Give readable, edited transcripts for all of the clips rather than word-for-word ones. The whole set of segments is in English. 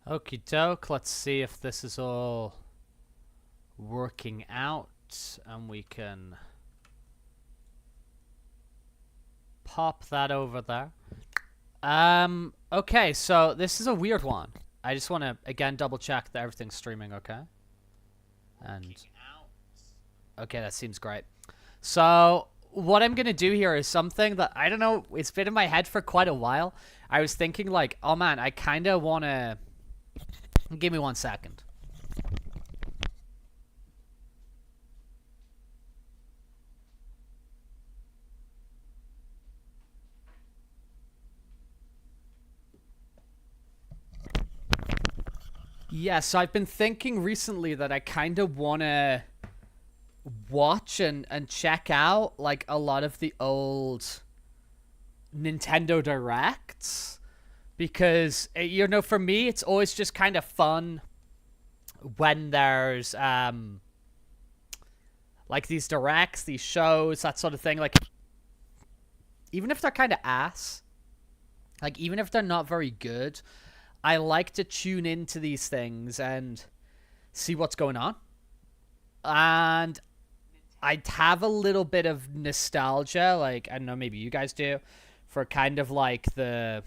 Okie doke, let's see if this is all working out and we can pop that over there. Okay, so this is a weird one. I just want to again double check that everything's streaming okay. And okay, that seems great. So what I'm gonna do here is something that I don't know, it's been in my head for quite a while. I was thinking like, oh man, I kinda wanna give me 1 second. Yeah, so I've been thinking recently that I kind of want to watch and check out like a lot of the old Nintendo Directs because you know, for me it's always just kind of fun when there's like these directs, these shows, that sort of thing, like even if they're kind of ass, like even if they're not very good, I like to tune into these things and see what's going on. And I'd have a little bit of nostalgia, like I don't know, maybe you guys do, for kind of like the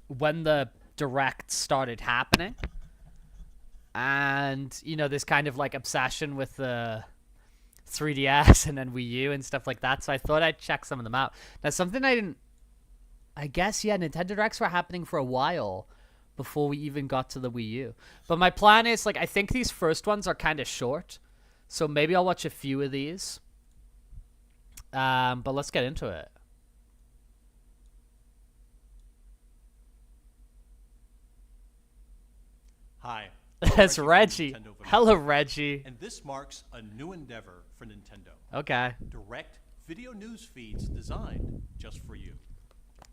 when the direct started happening, and you know this kind of like obsession with the 3DS and then Wii U and stuff like that. So I thought I'd check some of them out. Now something I didn't, I guess yeah, Nintendo Directs were happening for a while before we even got to the Wii U. But my plan is like I think these first ones are kind of short, so maybe I'll watch a few of these. But let's get into it. Hi. That's Reggie. Nintendo of Hello, America. Reggie. And this marks a new endeavor for Nintendo. Okay. Direct video news feeds designed just for you.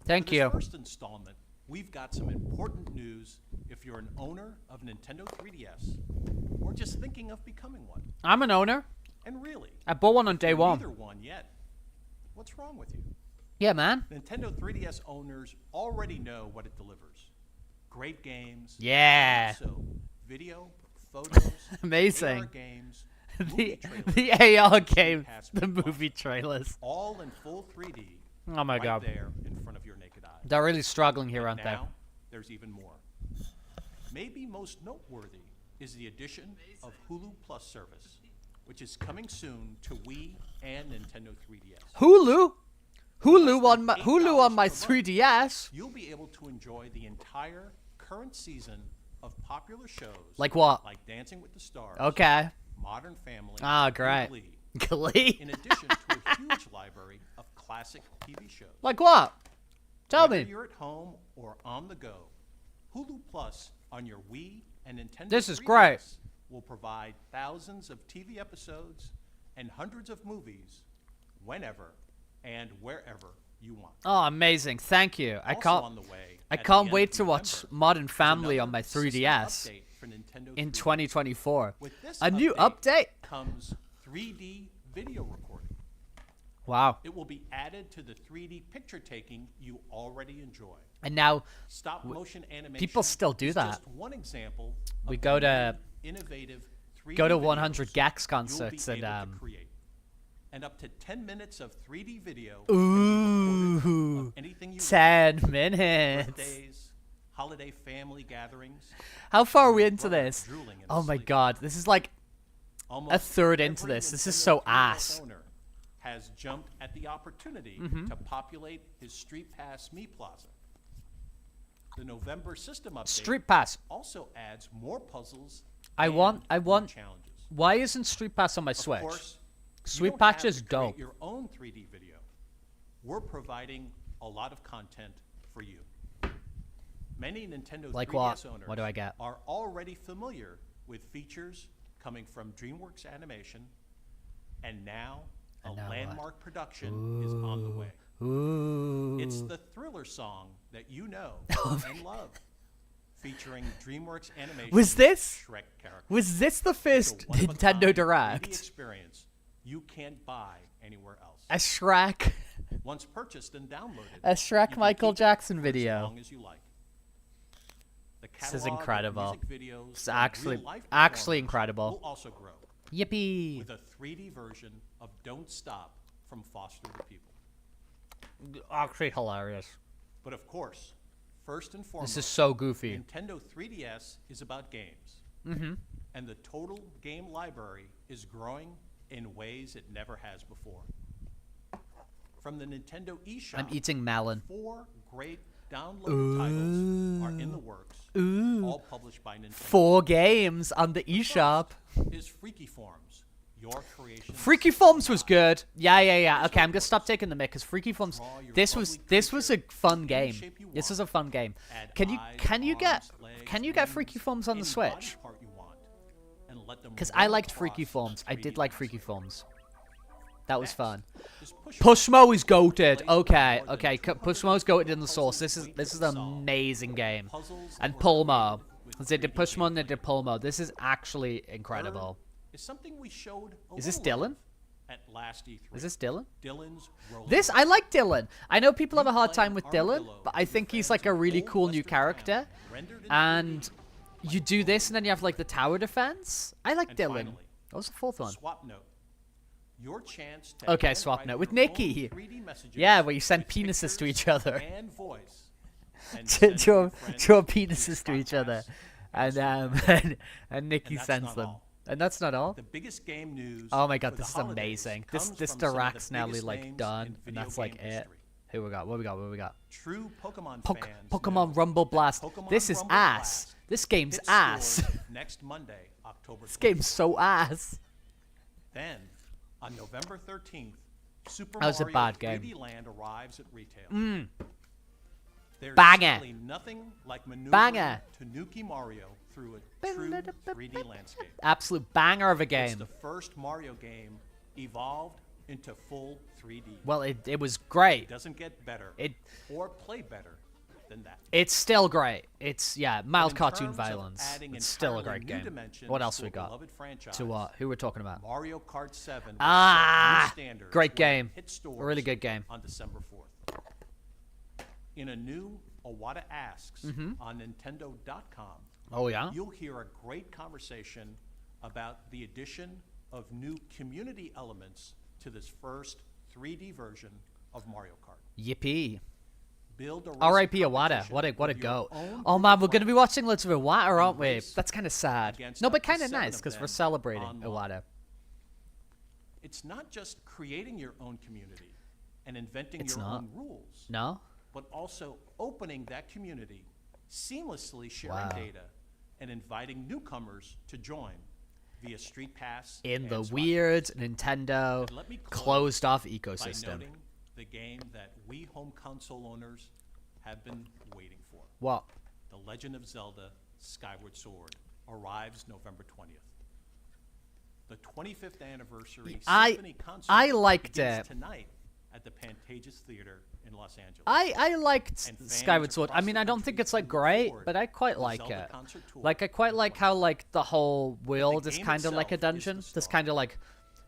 Thank For this you. first installment, we've got some important news if you're an owner of Nintendo 3DS or just thinking of becoming one. I'm an owner. And really, I bought one on day you're one. neither one yet. What's wrong with you? Yeah, man. Nintendo 3DS owners already know what it delivers. Great games. Yeah. So, video, photos, Amazing. AR games, The movie trailers, the AR game, Pass the Me movie trailers. all in full 3D. Oh my right god. there in front of your naked eye. They're really struggling here, aren't they? Now, there's even more. Maybe most noteworthy is the addition of Hulu Plus service, which is coming soon to Wii and Nintendo 3DS. Hulu? Hulu Less on than my $8 Hulu on my per month. 3DS. You'll be able to enjoy the entire current season of popular shows Like what? like Dancing with the Stars, Okay. Modern Family, Ah, and great. Glee, Glee. in addition to a huge library of classic TV shows. Like what? Tell Whether me. you're at home or on the go, Hulu Plus on your Wii and Nintendo This is 3DS great. will provide thousands of TV episodes and hundreds of movies whenever and wherever you want. Oh, amazing! Thank you. I Also can't. on the way I at the can't end wait of to watch November Modern is Family on another my system 3DS update for Nintendo in 3DS. 2024. With this A new update? comes 3D video recording. Wow. It will be added to the 3D picture taking you already enjoy. And now Stop motion animation. people still do is that. Just one example. We of go the to- many innovative 3D go to videos 100 Gex you'll concerts be and, able to create. And up to 10 minutes of 3D video. Ooh, can be recorded of anything you 10 want. minutes. Birthdays, holiday family gatherings. How far are we your into brother this? drooling in his Oh my sleep. god, this is like Almost a third into every this. This is Nintendo so 3DS ass. owner has jumped at the opportunity to populate his Street Pass Me Plaza. The November system update Street Pass. also adds more puzzles. I and want new challenges. Why isn't Street Pass on my Of Switch? course, you Sweet don't Patch have is to create dope. your own 3D video. We're providing a lot of content for you. Many Nintendo Like 3DS what? owners What do I get? are already familiar with features coming from DreamWorks Animation, and now a And now what? landmark production is on the way. Ooh. It's the Thriller song that you know and love, featuring DreamWorks Animation Was this- Shrek characters. Was this the It's a first one-of-a-kind Nintendo 3D Direct? experience you can't buy anywhere else. A Shrek. Once purchased and downloaded, A Shrek you can Michael keep it Jackson for video. as long as you like. The This is catalog of incredible. music videos It's and actually real-life actually performers incredible. will also grow Yippee! with a 3D version of Don't Stop from Foster the People. Actually hilarious. But of course, first and foremost, This is so goofy. Nintendo 3DS is about games. Mm-hmm. And the total game library is growing in ways it never has before. From the Nintendo eShop, I'm eating melon. 4 great downloaded titles are in the works, all published by Nintendo. 4 games on the eShop. Is Freaky Forms, your creation. Freaky Forms was good. Yeah. Okay, I'm gonna stop taking the mic because Freaky Forms. This was a fun game. This was a fun game. Can you get Freaky Forms on the Switch? Because I liked Freaky Forms. I did like Freaky Forms. That was fun. Pushmo is goated. Okay. Pushmo's goated in the source. This is an amazing game. And Pulmo. They did Pushmo and they did Pulmo. This is actually incredible. Is this Dylan? At last E3. Is this Dylan? Dylan's This I like Dylan. I know people have a hard time with Dylan, but I think he's like a really cool new character. And you do this, and then you have like the tower defense. I like Dylan. What was the 4th one? Swap Note. Your chance to Okay, Swap Note with your own Nikki. 3D messages Yeah, where you send with penises to pictures each other. And voice. And To send draw your friends penises to each other, and and Nikki that's sends not them. all. And that's not all. The biggest game news. Oh my god, for this the is holidays amazing. comes This from some of the direct's nearly biggest like names done, in and video that's like game it. history. Who we got? What we got? True Pokemon fans Pokemon know Rumble that Blast. Pokemon This is Rumble ass. Blast This game's hits ass. stores next Monday, October 20th. This game's so ass. Then, on November 13th, Super That was a Mario bad game. 3D Land arrives at retail. There's Banger. simply nothing like maneuvering Banger. Tanuki Mario through a true 3D landscape. Absolute banger of a It's game. the first Mario game evolved into full 3D. Well, it was great. It doesn't get better or play better than that. It's still great. It's mild In cartoon terms of violence. adding It's still a entirely great new game. dimensions What else to we a got? beloved franchise, To what? Who we're talking about? Mario Kart 7 will Ah, set new standards great when it game. hits A stores really good game. on December 4th. In a new Iwata Asks on Nintendo.com, Oh yeah. you'll hear a great conversation about the addition of new community elements to this first 3D version of Mario Kart. Yippee. Build a race R.I.P. Iwata. competition What a with your goat. own Oh group man, of we're gonna be friends watching lots of Iwata, aren't we? race That's kind of sad. against No, up but to kind of 7 nice of because we're them celebrating online. Iwata. It's not just creating your own community and inventing It's your not. own rules, No. but also opening that community, seamlessly sharing Wow. data, and inviting newcomers to join via Street Pass In and the Slot weird Nintendo And let me close closed off by ecosystem. noting the game that we home console owners have been waiting for. What? The Legend of Zelda Skyward Sword arrives November 20th. The 25th anniversary Symphony concert I liked begins it. tonight at the Pantages Theater in Los Angeles. I liked And fans Skyward Sword. I across mean, the I don't country think it's like can look great, forward but I quite to like Zelda it. concert tour Like I quite in like 2020. how like the whole world is game kind of like a itself is dungeon. the There's star. kind of like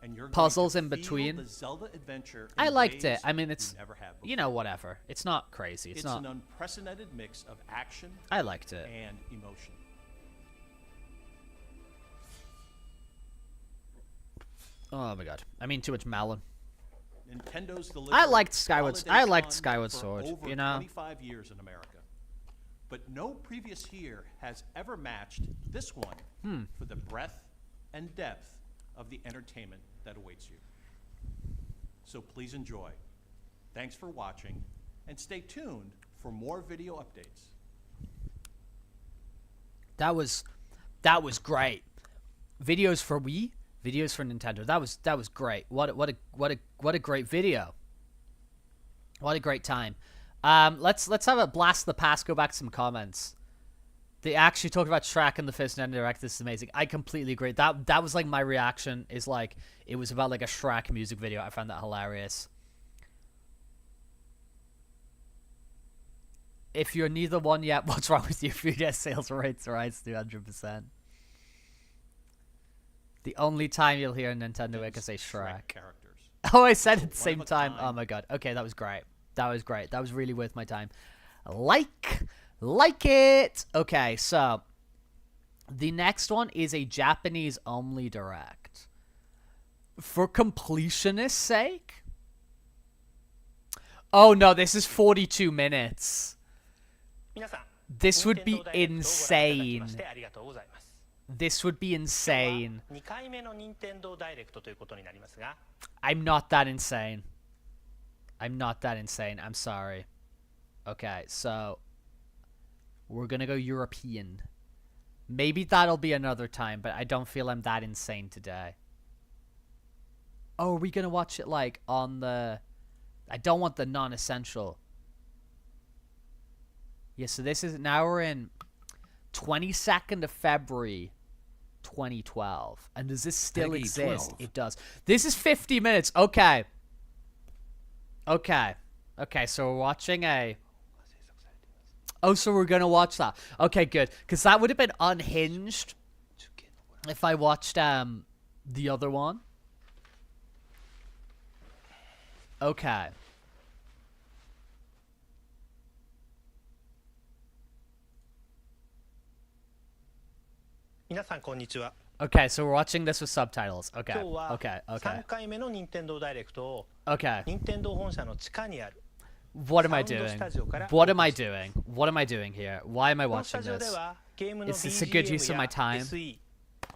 And you're going puzzles to in feel between. the Zelda adventure I in liked it. ways I mean, you it's never have you before. know whatever. It's not crazy. It's It's not. an unprecedented mix of action I liked it. and emotion. Oh my god. I mean, too much melon. Nintendo's delivered I liked Skyward- holiday I liked fun Skyward for Sword, over you know? 25 years in America. But no previous year has ever matched this one for the breadth and depth of the entertainment that awaits you. So please enjoy. Thanks for watching, and stay tuned for more video updates. That was great. Videos for Wii, videos for Nintendo. That was great. What a great video. What a great time. Let's have a blast of the past. Go back to some comments. They actually talk about Shrek in the first Nintendo Direct. This is amazing. I completely agree. That was like my reaction. Is like it was about like a Shrek music video. I found that hilarious. If you're neither one yet, what's wrong with you? 3DS sales rates rise 200%. The only time you'll hear a Nintendo Maker say Shrek. characters. Oh, I said it at the same One of a time. kind. Oh my god. Okay, that was great. That was great. That was really worth my time. Like, Like it! Okay, so the next one is a Japanese only direct. For completionist's sake? Oh no, this is 42 minutes. 皆さん This would be 任天堂ダイレクトをご覧いただきま insane. してありがとうございます。 This would be insane. 2回目の任天堂ダイレクトということになりますが、 I'm not that insane. I'm not that insane. I'm sorry. Okay, so we're gonna go European. Maybe that'll be another time, but I don't feel I'm that insane today. Oh, are we gonna watch it like on the... I don't want the non-essential. Yeah, so this is... Now we're in 22nd of February 2012. And does this still Peggy exist? 12. It does. This is 50 minutes. Okay. Okay. Okay, so we're watching a... Oh, so we're gonna watch that. Okay, good. Because that would have been unhinged if I watched the other one. Okay.皆さんこんにちは。 Okay, so we're watching this with subtitles. Okay. 今日は Okay. 3 Okay. 回目の任天堂ダイレクトを Okay. 任天堂本社の地下にある What am I サウンド doing? スタジオから What am I doing? What am I doing here? Why am I このスタ watching ジオで this? はゲームの Is this a good use of BGM my や time? SE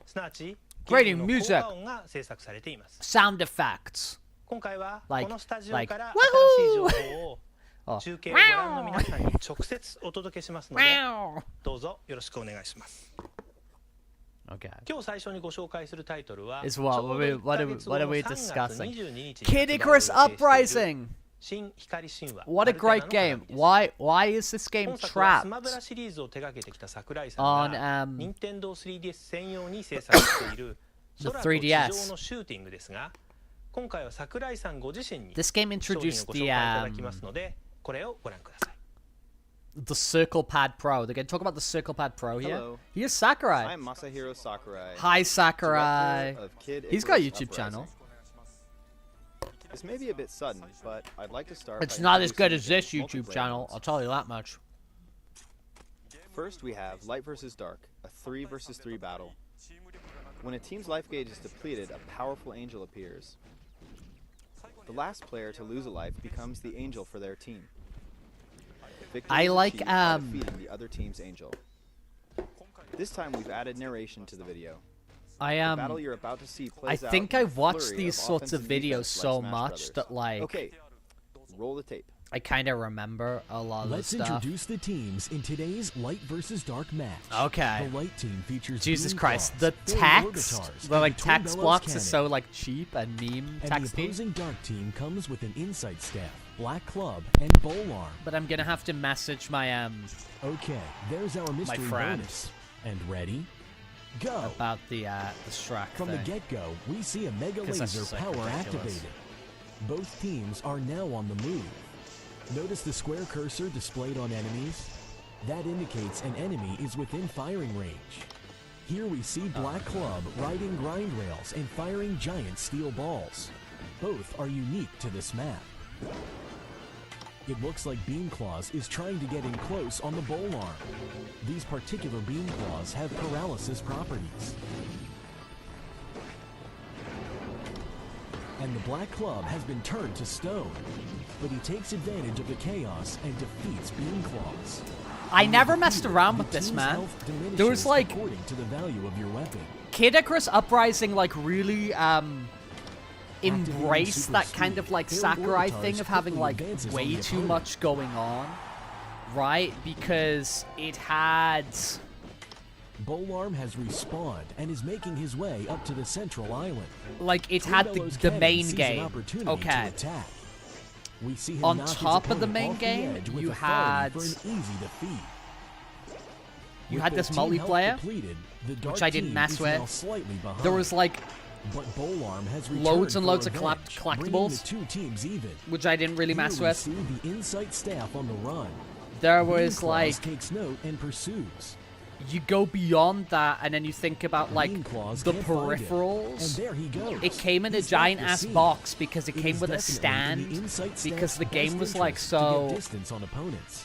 すなわちゲ Great ームの music. 効果音が制作されています。 Sound effects. 今回は Like- このスタジオ like- から新 Wahoo! しい情報を Oh. 中継をご覧の皆さんに直接お届けしますので Wow. どうぞよろしくお願いします。 Okay. 今日最初にご紹介するタイトルは Is what? ちょうど What are 1 we- ヶ月 what are 後 we の3月 discussing? 22日に Kid 発売を予 Icarus 定している Uprising. 新光神話 What a アルテナ great の game. 鏡です。 Why is this game 本作はスマ trapped? ブラシリーズを手掛けてきた桜井さん On が um 任天堂 3DS 専用に制作している The 空と地上 3DS のシューティングですが、今回は桜井さんご自身に This game 商品を introduced ご紹 the 介いただきますので、これをご覧ください。 the Circle Pad Pro. They're gonna talk about the Circle Pad Pro here. Hello. Here's Sakurai. I'm Masahiro Sakurai. Hi Sakurai. director of Kid He's got a Icarus YouTube Uprising. channel. This may be a bit sudden, but I'd like to start. It's by not as good as introducing this the YouTube multiplayer channel. modes. I'll tell you that much. First, we have Light vs. Dark, a 3 vs. 3 battle. When a team's life gauge is depleted, a powerful angel appears. The last player to lose a life becomes the angel for their team. Victory I is like, achieved by um, defeating the other team's angel. This time we've added narration to the video. I The battle you're about to see I plays out think in a I've watched flurry these of sorts of offense and videos defense like so Smash much Brothers. that like Okay, roll the tape. I kind of remember a lot of the Let's stuff. introduce the teams in today's Light vs. Dark match. Okay. The Light team features Jesus Beam Christ, Claws, the Fairy War text, Guitars, the and like Twin text Bellows blocks Cannon. is so like cheap and meme And the texty. opposing Dark team comes with an Insight Staff, Black Club, and Bowl Arm. But I'm gonna have to message my Okay, there's our mystery friend. bonus. And ready? Go! about the Shrek From the thing. get-go, we see a Mega 'Cause that's Laser just, like, power ridiculous. activated. Both teams are now on the move. Notice the square cursor displayed on enemies? That indicates an enemy is within firing range. Here we see Black Club riding grind rails and firing giant steel balls. Both are unique to this map. It looks like Beam Claws is trying to get in close on the Bowl Arm. These particular Beam Claws have paralysis properties. And the Black Club has been turned to stone, but he takes advantage of the chaos and defeats Beam Claws. I When never defeated, messed around the with this, team's man. health diminishes There was, like- according to the value of your weapon. Kid Icarus Uprising like really embraced Super that kind Speed, of like Fairy Sakurai War thing Guitars of having quickly like advances on way the too opponent. much going on, right? Because it had Bowl Arm has respawned and is making his way up to the central island. like it Twin had Bellows the Cannon main sees an game. opportunity to Okay. attack. We see him On knock his top of the opponent main off the game, edge with you authority had- for an easy defeat. You With had their this team health multiplayer, depleted, the which Dark I didn't team mess is with. now slightly behind. There was like But Bowl Arm has loads and returned loads for of revenge, bringing collectibles. the two teams even. which I didn't really Here mess we with. see the Insight Staff on the run. There Beam was Claws like takes note and pursues. you go beyond that, and then you think about like Beam Claws the can't find it. And peripherals. there he goes. It came in a He's left giant the ass scene. box because it It came is with a definitely in stand the Insight because Staff's the game best was like interest to get so distance on opponents.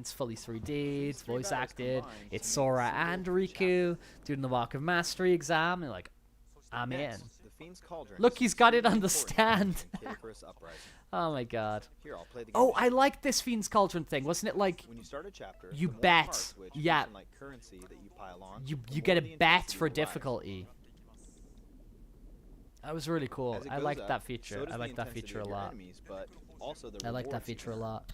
It's fully 3D. It's voice acted. It's Sora and Riku doing the Mark of Mastery exam. And like, I'm in. The Fiend's Cauldron. Look, is he's got it extremely on the important stand. in Kid Icarus Uprising. Oh my god. Here, I'll play the game. Oh, to I show you. like this Fiend's Cauldron thing. Wasn't it like When you start a chapter, you the more bet. cards, which Yeah. function like currency that you pile on, you the you more get a the bet intensity for will rise. difficulty? That was really cool. As it I goes liked up, that so feature. does I the like that intensity feature a of your lot. enemies, but also the I like that rewards you feature a earn. lot.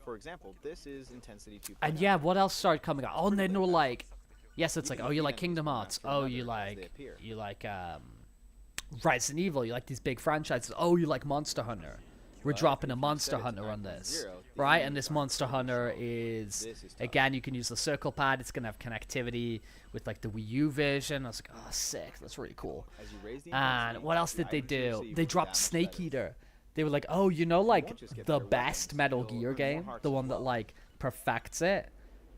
For example, this is intensity 2. And yeah, what else started coming out? Oh, and then they were like, yes, it's You like, can oh, use you the like enemies Kingdom one Hearts. after Oh, another you as like, they appear. Resident Evil. You like these big franchises. Oh, you like Monster Hunter. We're dropping a if you Monster set it to Hunter on 9.0, this, the right? And enemies this aren't Monster going to Hunter show. is, This is tough. again, you can use the circle pad. It's gonna have connectivity with like the Wii U version. I was like, oh, sick. That's really cool. As you raise the And intensity, what else the did they items you do? receive They will be dropped that much Snake better. Eater. They were like, oh, you know, like won't just get the better best weapons, Metal you'll Gear earn more game, hearts the as one that well. like perfects it.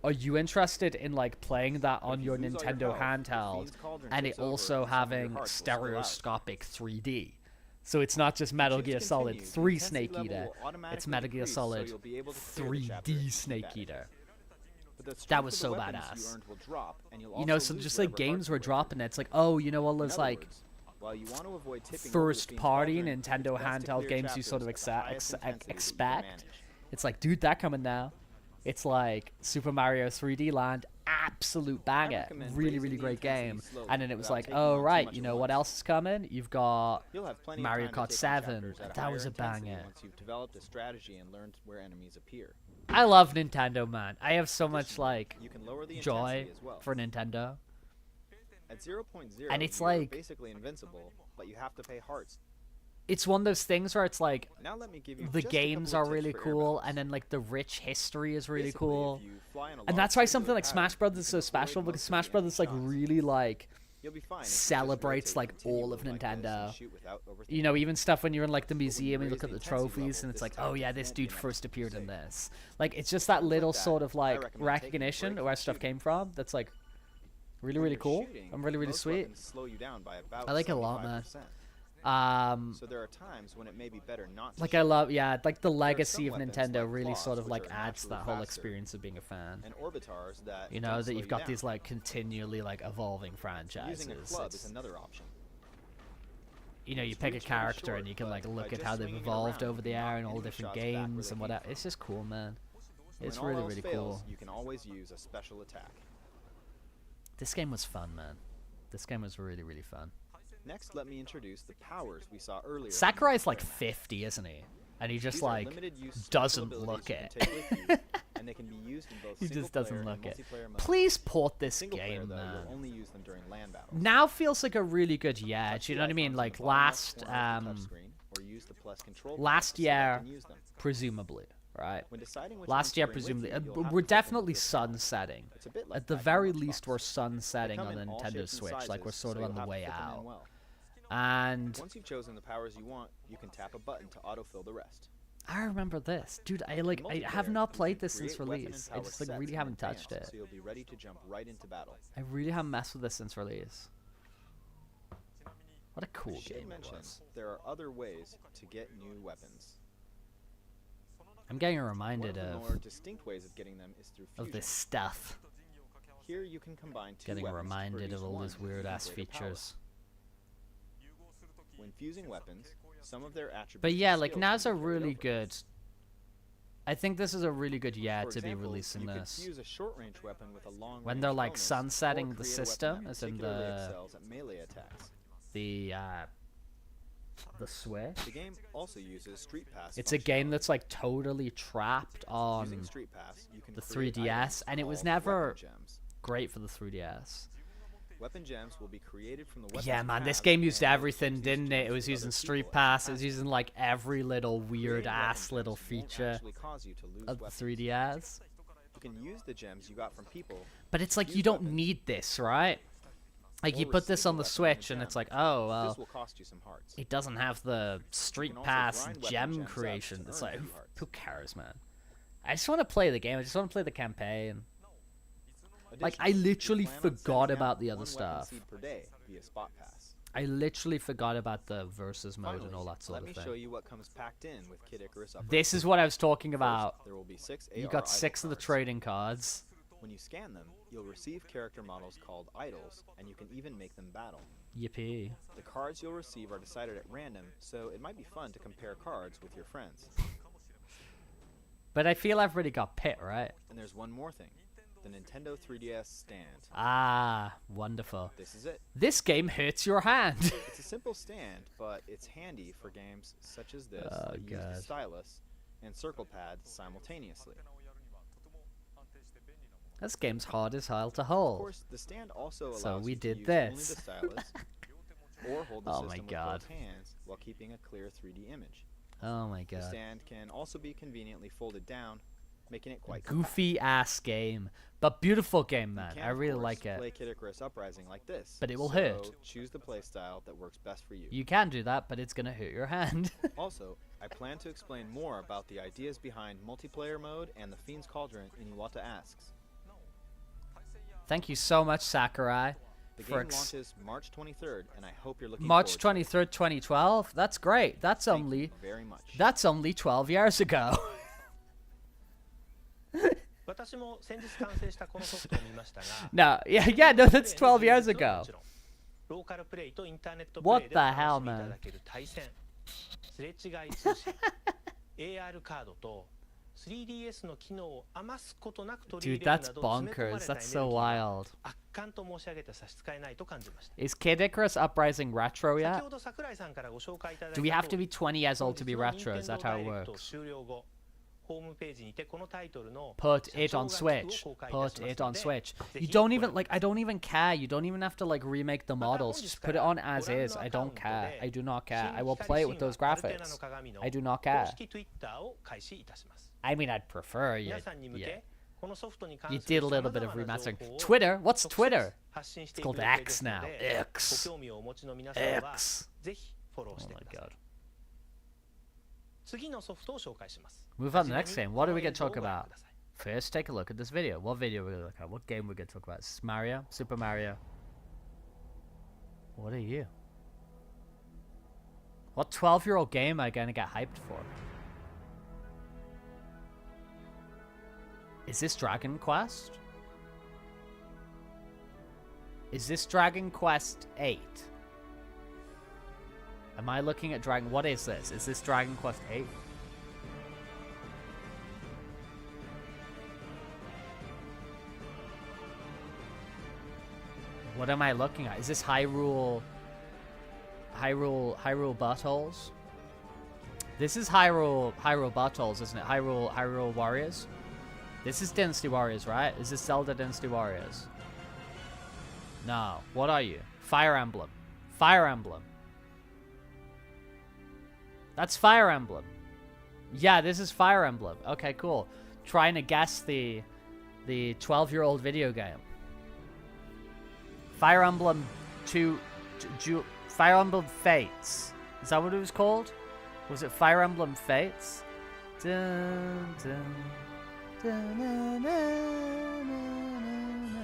Are you interested in like playing that But on if your you lose all your Nintendo health, the handheld Fiend's Cauldron and it takes over also and some of your having hearts will spill out. stereoscopic 3D? So it's not just Metal Choose Gear to Solid continue, the 3 intensity Snake level Eater. will automatically It's Metal Gear decrease, so Solid you'll be able to clear the chapter 3D with Snake that. Eater. But the That strength was of so the weapons badass. you earned will drop, and you'll You know, also so lose just like whatever games hearts were you earned. dropping, it's like, oh, you know, all In those other like words, while you want to avoid tipping over the first Fiend's party Cauldron, Nintendo it's best to handheld clear games you sort of chapters at the highest intensity that you can expect. manage. It's like, dude, that coming now. It's like Super Mario 3D Land, absolute banger, recommend really, raising really the great intensity game. slowly And then it was without like, taking oh on too right, much you at know what once. else is coming? You've got You'll have plenty Mario of time Kart to take 7. on chapters at a That higher was a intensity banger. once you've developed a strategy and learned where enemies appear. I love Nintendo, man. I have so much Additionally, like you can lower the joy intensity as well. for Nintendo. At 0.0, And it's you're like- basically invincible, but you have to pay hearts. It's one of those things where it's like Now let me give you the just a games couple are of tips really for cool, airbattles. and then like the rich history is really Basically, cool. if you fly in a And large that's why circular something like pattern, Smash Brothers you is can so special avoid because most of Smash the Brothers like enemy shots. really like You'll be fine if you just celebrates rotate like all of continually like this and Nintendo. shoot without You know, even stuff when you're in like the when you museum and you raise look at the the intensity trophies level, and it's this like, type oh of yeah, won't this be dude enough first to keep appeared in safe. this. Like it's just that Things like little that, sort of I like recommend taking a recognition break of where from stuff shooting. came from. That's like really, When really you're cool. shooting, I'm really, really most sweet. weapons slow you down by about I like it a lot, man. 75%. So there are times when it may be better not to like shoot. I love, yeah, like the some legacy of weapons, Nintendo like really claws, sort of which like are adds to that naturally whole faster, experience of being a fan. and orbitars that You know, don't that slow you've you got down. these like continually like evolving franchises. Using a club is It's- another option. You know, you Its pick a reach may be character short, and you can but like by look at just how they've swinging it evolved around, over the you can air knock in all enemy different shots back where games they and came whatever. from. It's just cool, man. It's When really, all else really fails, cool. you can always use a special attack. This game was fun, man. This game was really, really fun. Next, let me introduce the powers we saw earlier. in the Sakurai's like multiplayer map. 50, isn't he? And he just These are like limited use special doesn't abilities look you can it. take with you, and they can be used in both He just single-player doesn't and look it. multiplayer modes. Please port this Single player, game, though, man. you'll only use them during land battles. Now feels like a really good year. Touch Do you the know what I mean? icons in Like the bottom left last, corner of the touchscreen, or use the plus control pad last to select year, and use them. presumably, right? When deciding which Last ones to year, bring with presumably. you, you'll have We're to click into definitely this panel. sunsetting. It's a bit like At the that very Xbox least, we're box. They sunsetting come on the in all Nintendo shapes and Switch. Like we're sizes, sort so of on you'll the have to way fit them in out. well. And Once you've chosen the powers you want, you can tap a button to autofill the rest. I remember this, dude. I have Multiplayer, not you played can this since create weapon and release. I power just like sets really in haven't advance, touched it. So you'll be ready to jump right into battle. I really haven't messed with this since release. What a cool I should game it mention, was. there are other ways to get new weapons. I'm getting One reminded of the more of distinct ways of getting them is through fusion. this stuff. Here you can combine two Getting weapons to reminded produce of all one these with even weird ass greater power. features. When fusing weapons, some of their attributes But and yeah, like skills now's can a be carried really over. good. I think this is a really good year For to be example, releasing you this. could fuse a short-range weapon with a long When they're like sunsetting the system, as in the melee attacks. the Switch. The game also uses Street Pass. It's a game functionality. that's like totally trapped on Using Street Pass, you can the create 3DS, items and it was called never weapon gems. great for the 3DS. Weapon gems will be created from the weapons Yeah, you man, this have, game used and you'll everything, exchange these didn't it? It gems was with using other Street people as Pass. It was passengers. using like every little weird Creating weapon ass little gems won't feature actually cause you to lose of the weapons. 3DS. You can use the gems you got from people. But it's like Use you don't weapons. need this, right? Like you Or put this receive on a the weapon Switch, and and it's gem. like, oh This well, will cost you some hearts. it doesn't have the Street also Pass grind weapon gem gems up creation. to It's earn like, a who, few hearts. who cares, man? I just want to play the game. I just want to play the campaign. Like, I Additionally, you literally plan on forgot sending out about the other one weapon stuff. seed per day via Spot Pass. I literally forgot about the versus mode Finally, and all that sort let of me show thing. you what comes packed in with Kid Icarus Uprising. This is what I was talking First, about. there will be 6 You AR got idle 6 of the cards. trading cards. When you scan them, you'll receive character models called idols, and you can even make them battle. Yippee. The cards you'll receive are decided at random, so it might be fun to compare cards with your friends. But I feel I've really got Pit, right? And there's one more thing. The Nintendo 3DS stand. Ah, wonderful. This is it. This game hurts your hand. It's a simple stand, but it's handy for games such as this Oh, that use the God. stylus and circle pad simultaneously. This game's hard as hell to Of hold. course, the stand also allows So we you to did use this. only the stylus or hold the Oh my system with God. both hands while keeping a clear 3D image. Oh my The god. stand can also be conveniently folded down, making it quite Goofy ass game. But beautiful game, You man. can, I of really course, like it. play Kid Icarus Uprising like this, But it will so hurt. choose the playstyle that works best for you. You can do that, but it's gonna hurt your hand. Also, I plan to explain more about the ideas behind multiplayer mode and the Fiend's Cauldron in Iwata Asks. Thank you so much, Sakurai. The for game launches March 23rd, and I hope you're looking March forward to it. 23rd, 2012. That's great. That's Thank only you very much. 12 years ago. 私も先日完成したこのソフトを見ましたが No, yeah, no, that's 12 years ago. ローカルプレイとインターネットプレ What イ the でお hell, 楽しみいた man? だける対戦すれ違い通信 AR カードと 3DS の機能を余すことなく取り Dude, 入れる that's など詰め込ま bonkers. れたエネル That's ギ so ーは wild. 圧巻と申し上げて差し支えないと感じました Is Kid Icarus Uprising retro 先 yet? ほど桜井さんからご紹介いただいた Do we have to 通り be 20 years old to be 本日 retro? の Is that how it 任天堂ダイレクト works? 終了後ホームページにてこのタイトルの Put 社 it 長 on 楽譜 Switch. を公開いたし Put ます it の on で Switch. ぜ You ひ don't ご覧 even like. I don't even care. You don't even have to like remake the また models. 本日 Just か put it ら on as ご覧の is. I アカウン don't ト care. で I do not care. 新 I will 光 play it 神 with those 話アルテナ graphics. の鏡の I do not 公 care. 式 Twitter を開始いたします I mean, I'd prefer you. 皆さんに向 Yeah. けこのソフトに関 You する did a 様 little bit 々 of な情 remastering. 報を Twitter? What's 直接 Twitter? 発信して It's いく called 予定です X の now. で X. ご興味をお持ちの皆さんは X. ぜひフォロー Oh して my ください god. 次のソフトを紹介します Move on は to じ the め next に game. こ What are の we 映 gonna 像を talk ご覧 about? ください First, take a look at this video. What video are we gonna look at? What game we gonna talk about? Mario? Super Mario? What are you? What 12-year-old game am I gonna get hyped for? Is this Dragon Quest? Is this Dragon Quest 8? Am I looking at Dragon... What is this? Is this Dragon Quest 8? What am I looking at? Is this Hyrule Buttholes? This is Hyrule Buttholes, isn't it? Hyrule Warriors? This is Dynasty Warriors, right? Is this Zelda Dynasty Warriors? No. What are you? Fire Emblem. Fire Emblem. That's Fire Emblem. Yeah, this is Fire Emblem. Okay, cool. Trying to guess the 12-year-old video game. Fire Emblem Fire Emblem Fates. Is that what it was called? Was it Fire Emblem Fates? Dun, dun, dun, na, na, na, na.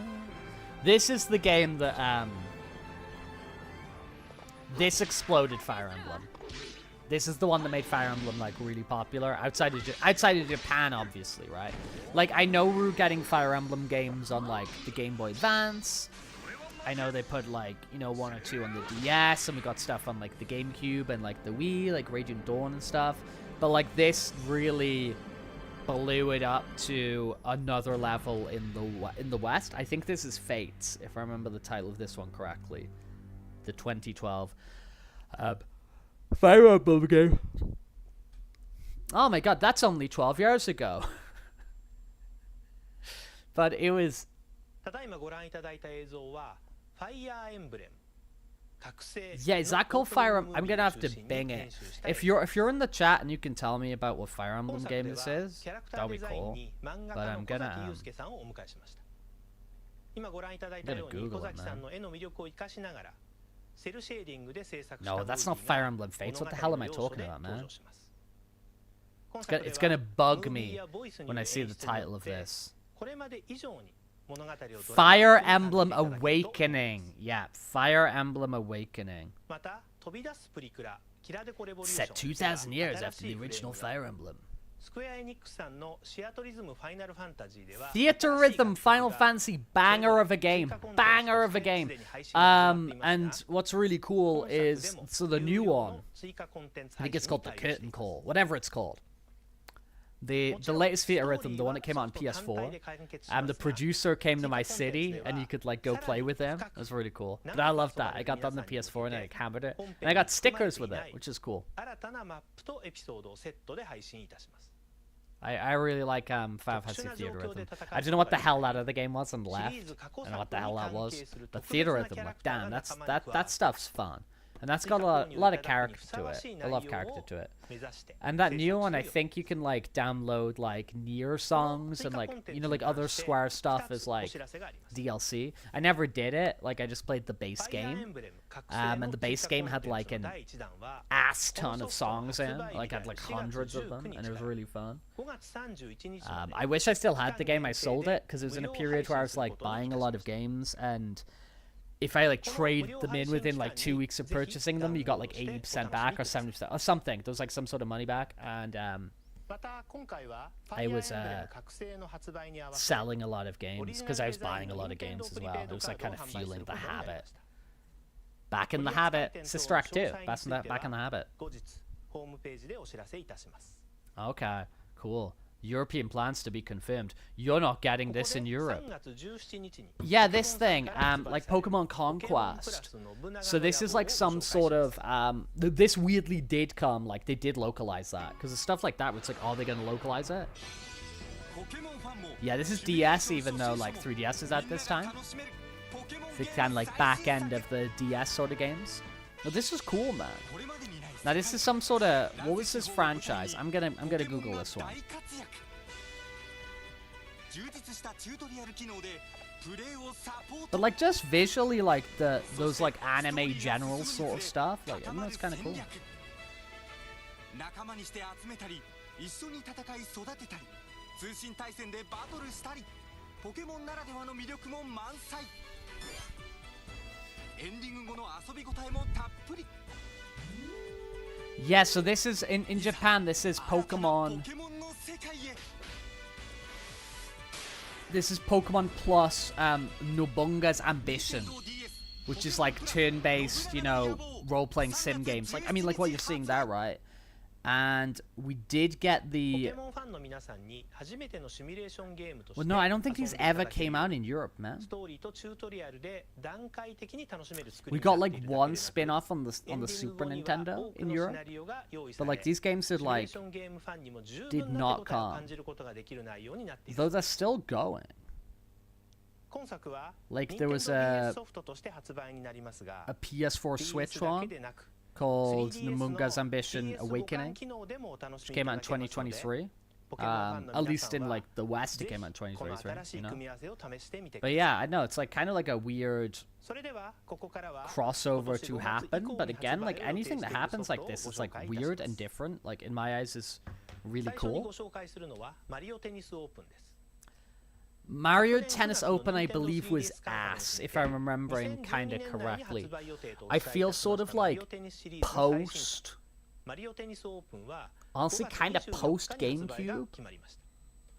This is the game that this exploded Fire Emblem. This is the one that made Fire Emblem like really popular outside of Japan, obviously, right? Like I know we're getting Fire Emblem games on like the Game Boy Advance. I know they put like, you know, 1 or 2 on the DS, and we got stuff on like the GameCube and like the Wii, like Radiant Dawn and stuff. But like this really blew it up to another level in the West. I think this is Fates, if I remember the title of this one correctly. The 2012 Fire Emblem game. Oh my god, that's only 12 years ago. But it was... ただいまご覧いただいた映像は Fire Emblem Yeah, is that called Fire Emblem? I'm gonna have to bing it. If you're in the chat and you can tell me about what Fire Emblem game this is, that'll be cool. But I'm gonna Google it, man. No, that's not Fire Emblem Fates. What the hell am I talking about, man? It's gonna bug me when I see the title of this. Fire Emblem Awakening. Yeah, Fire Emblem Awakening. Set 2,000 years after the original Fire Emblem. スクエアエニックスさんのシアトリズムファイナルファンタジーでは Theater Rhythm Final Fantasy banger of a game. Banger of a game. And what's really cool is, so the new one, I think it's called the Curtain Call, whatever it's called. The latest Theater Rhythm, the one that came out on PS4, the producer came to my city and you could like go play with them. It was really cool. But I loved that. I got that on the PS4 and I like, hammered it. And I got stickers with it, which is cool. 新たなマップとエピソードをセットで配信いたします。 I really like Final Fantasy Theater Rhythm. I don't know what the hell that other game was and left. I don't know what the hell that was. But Theater Rhythm, like, damn, that stuff's fun. And that's got a lot of character to it. I love character to it. And that new one, I think you can like download like Nier songs and like, you know, like other Square stuff as like DLC. I never did it. Like I just played the base game. And the base game had like an ass ton of songs in. Like had like hundreds of them, and it was really fun. I wish I still had the game. I sold it because it was in a period where I was like buying a lot of games, and if I like trade them in within like 2 weeks of purchasing them, you got like 80% back or 70% or something. There was like some sort of money back, and I was selling a lot of games because I was buying a lot of games as well. It was like kind of fueling the habit. Back in the habit, Sister Act 2. Back in the habit. 後日ホームページでお知らせいたします。 Okay, cool. European plans to be confirmed. You're not getting this in Europe. 3月17日に Yeah, this thing, like Pokemon Conquest. So this is like some sort of, this weirdly did come, like they did localize that. Because it's stuff like that where it's like, are they going to localize it? Yeah, this is DS even though like 3DS is at this time. The kind of like back end of the DS sort of games. Well, this is cool, man. Now this is some sort of, what was this franchise? I'm gonna Google this one. But like just visually, like those like anime general sort of stuff, like I think that's kind of cool. 仲間にして集めたり一緒に戦い育てたり通信対戦でバトルしたりポケモンならではの魅力も満載エンディング後の遊び応えもたっぷり Yeah, so this is in Japan. This is Pokemon. ポケモンの世界へ This is Pokemon Plus Nobunga's Ambition, which is like turn-based, you know, role-playing sim games. Like I mean, like what you're seeing there, right? And we did get the. ポケモンファンの皆さんに初めてのシミュレーションゲームとして Well, no, I don't think 遊ん these でいただ ever ける came out in Europe, man. ストーリーとチュートリアルで段階的に楽しめる作り We に got なって like いるだけで one なく spin-off on the エンディン Super グ後には Nintendo 多く in のシ Europe. ナリオが用意さ But れ like these games did シミュレー like, ションゲームファンにも十 did 分な not 手応えを come. 感じることができる内容になってい Though ます they're still going. 今作は Like Nintendo there was DS ソフトとして発売になりますが A PS4 DS Switch だけ one でなく called3DS の Nobunga's Ambition DS 互換 Awakening, 機能でもお楽し which みい came た out だ in けますので 2023. ポケモンファンの At 皆 least さ in んは like the West, it ぜ came out in ひこの 2023. 新し You い know. 組み合わせを試してみてく But だ yeah, さい I know it's like kind of like a weird それではここからは crossover to happen. 今 But 年 again, 5 like 月に anything that 発売予定 happens してい like る this ソ is フトを like ご紹介いたします weird and different. Like in my eyes, is really 最初に cool. ご紹介するのはマリオテニスオープンです Mario Tennis Open, I believe, was ass, if I'm remembering kind of correctly. I feel sort of like post, マリオテニスオープンは honestly, kind of post 5月24日に発売が GameCube. 決まりました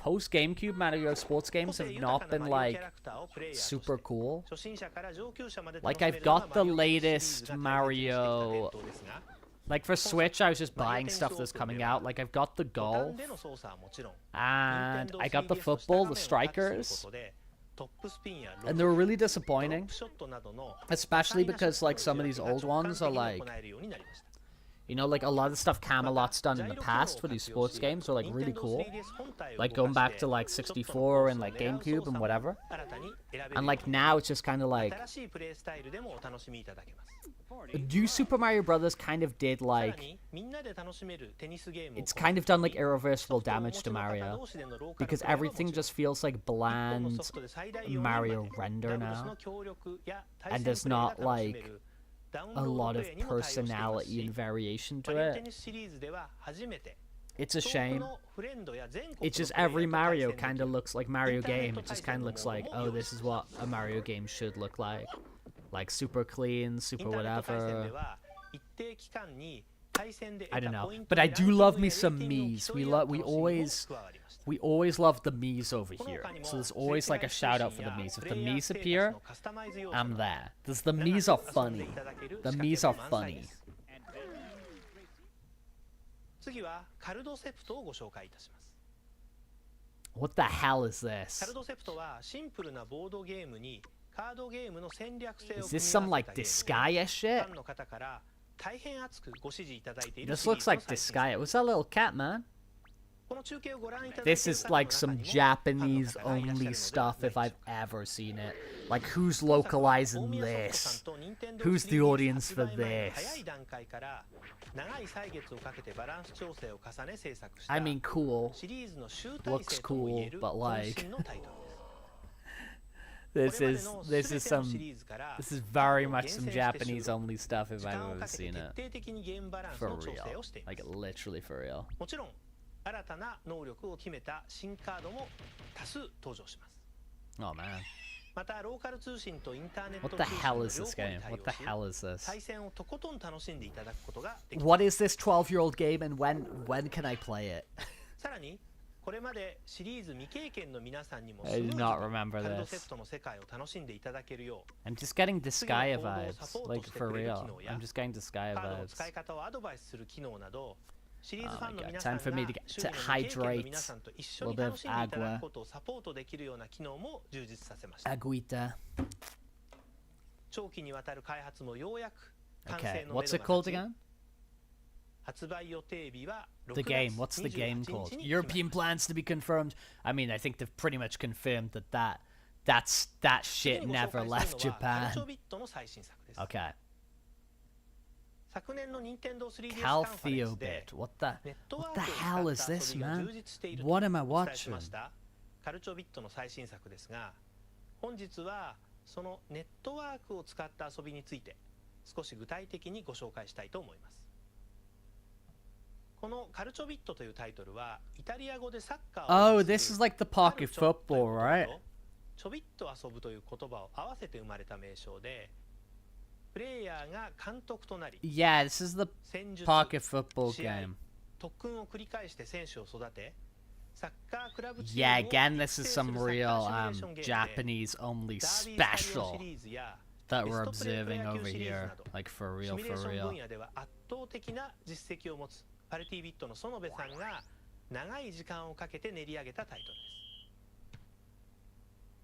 Post GameCube Mario sports games 個 have 性豊 not か been なマリオキ like ャラクターをプレイヤーとして super cool. 初心者から上級者まで Like 楽しめ I've るのが got the マリオテニスシ latest リーズが大切にしてきた Mario. 伝統ですが Like for Switch, I was just buying stuff that's coming out. Like I've got the ボタ golf ンでの操作はもちろん and Nintendo I got the 3DS の football, 下 the 画面をタッチする strikers, ことでトップスピンや and they were really ドロ disappointing. ップショットなどの Especially 多彩な because like ショ some ッ of ト these の old 表現が ones are 直感的に like, 行えるようになりました you know, like a lot of the stuff Camelot's done in the past for these sports games are like really cool. Like going back to like 64 and like GameCube and whatever. And like now it's just kind of like, 新しいプレイスタイルでもお楽しみいただけます New Super Mario Brothers kind of did さら like, にみんなで楽しめるテニスゲームを it's kind of done like ソ irreversible フトをお持 damage ち to の方 Mario 同士でのローカル because プレイはも everything ちろん just feels like 一本の bland ソフトで最大4人 Mario まで render ダブルス now. の協力や And 対 there's 戦プレイが not 楽しめ like るダウン a ロード lot プ of レイにも対応しています personality し and variation マ to リオ it. テニスシリーズでは初めて It's a 遠く shame. のフレンドや全国 It's just のプレイ every ヤーと対 Mario 戦でき kind る of looks like Mario Internet game. It just kind of looks like, 対戦の oh, this is what a Mario game should look like. Like super clean, イン super ターネット対戦で whatever. は一定期間に I don't know, but I do love me some Miis. We always love the Miis over here. So there's always like a shout out for the Miis. If the Miis appear, I'm there. The Miis are funny. The Miis are funny. 次はカルドセプトをご紹介いたします。 What the hell is カ this? ルドセプトはシンプルなボードゲームにカードゲームの戦略性を Is 組 this み some 合わ like せたゲームで Disgaea shit? ファンの方から大変熱くご支持いただいている This シリー looks ズの like 最新作 Disgaea. What's that little cat, man? この中継をご覧いただいている This is 方の like 中 some にもファンの Japanese 方がいらっしゃるの only では stuff ない if で I've しょうか。 ever seen it. Like who's localizing this? Who's the audience for this? 早い段階から長い歳月をかけてバランス調整を重ね制作した I mean, cool. シリーズの集大成とも言える Looks cool, but like- 渾身のタイトルです。 This is some. This is very much some Japanese only stuff if I've ever seen it. 徹底的にゲームバランス For の調整 real. をしていま Like す。 literally for real. もちろん新たな能力を決めた新カードも多数登場します。 Oh man. またローカル通信とインターネット What 通 the 信 hell の is 両 this 方に game? 対 What 応 the し hell is this? 対戦をとことん楽しんでいただくことができます。 What is this 12-year-old game and when can I play it? さらにこれまでシリーズ未経験の皆さんにも I ス do ムーズに not remember カルド this. セプトの世界を楽しんでいただけるよう I'm just getting 次の Disgaea 行動を vibes. サポート Like して for くれる real. 機能や I'm just getting Disgaea カードの vibes. 使い方をアドバイスする機能などシリーズ Oh ファン my の god, 皆さ time ん for me to が get 周囲 to の未経験の hydrate. 皆さんと一緒 A に little 楽しんでいただ agua. くことをサポートできるような機能も充実させました。 Agüita. 長期にわたる開発もようやく完成 Okay, のめ what's ど it が called 立ち again? 発売予定日は The 6 game. 月 What's the game 28 日 called? に決まり European ま plans to be confirmed. I mean, I think they've pretty much confirmed that shit 次にご紹 never 介 left するのはカルチョ Japan. ビットの最新作です。 Okay. 昨年の任天堂 3DS カンファレンスで Caltheobit. What the ネットワ what ー the ク hell を is 使った this, 遊びが man? 充実していると What am I お伝えし watching? ましたカルチョビットの最新作ですが、本日はそのネットワークを使った遊びについて少し具体的にご紹介したいと思います。このカルチョビットというタイトルはイタリア語でサッカーを Oh, 意味 this す is る like the カル pocket チョという football, 言葉 right? とちょびっと遊ぶという言葉を合わせて生まれた名称で、プレイヤーが監督となり Yeah, this is the 戦術、 pocket football 試合 game. 特訓を繰り返して選手を育て、サッカークラブチー Yeah, ムを again, 育 this 成 is する some サッカー real シミュレーションゲームで Japanese only ダービースタリオシ special リーズや that ベ we're ストプレープロ observing 野 over 球シリーズ here. など Like for シ real, ミュレー for ション real. 分野では圧倒的な実績を持つパルティビットの園部さんが長い時間をかけて練り上げたタイトルです。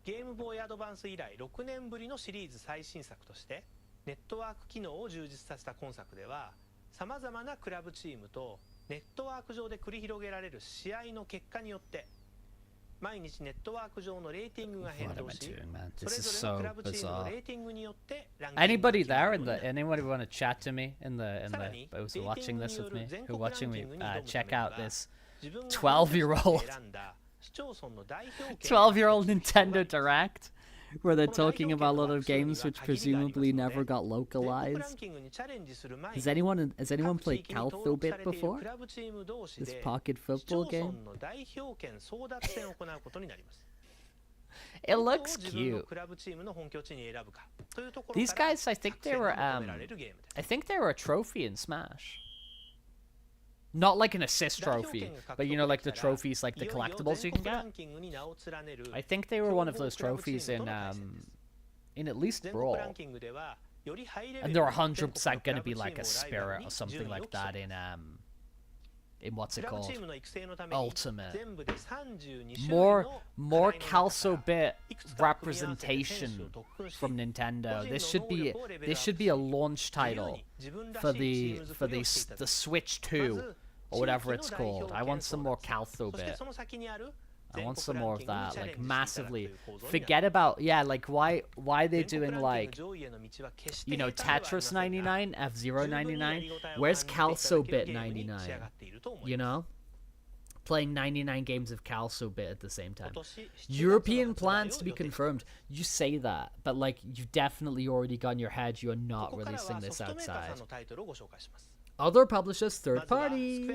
ゲームボーイアドバンス以来6年ぶりのシリーズ最新作としてネットワーク機能を充実させた今作では、さまざまなクラブチームとネットワーク上で繰り広げられる試合の結果によって毎日ネットワーク上のレーティングが変 What am 動 I し、 doing, man? そ This れ is ぞれの so クラブチームの bizarre. レーティングによってランキングが Anybody 決まる there よう in に the なる。 anybody want to chat to me in the さらに who's レーティ watching ング this によ with る me? 全 Who 国ラン watching キ me? ングに挑むため Check には out this 自分が 12-year-old 選んだ市町村の代表権 12-year-old Nintendo Direct where they're この代表 talking 権 about a の lot 枠 of 数には games which 限りがあります presumably の never で got 全国ラン localized. キングにチャレンジする前に Has anyone 各 played 地域に登録 Calthobit されている before? クラブチーム同士 This で pocket 市 football 町 game? 村の代表権争奪戦を行うことになります。 It どこを looks 自分の cute. クラブチームの本拠地に選ぶかというところ These から guys, I think 作 they 戦 were が求められるゲームです。 I think they were a trophy in Smash. Not like an assist trophy, but you know, like the trophies, like the collectibles you can get. I think they were one of those trophies in at least Brawl. And they're 100% going to be like a spirit or something like that in what's it called? Ultimate. More Calso-bit representation from Nintendo. This should be a launch title for the Switch 2 or whatever it's called. I want some more Calso-bit. I want some more of that, like massively. Forget about, yeah, like why they're doing like, you know, Tetris 99, F-Zero 99. Where's Calso-bit 99? You know, playing 99 games of Calso-bit at the same time. European plans to be confirmed. You say that, but like you've definitely already got in your head you are not releasing this outside. Other publishers, third party.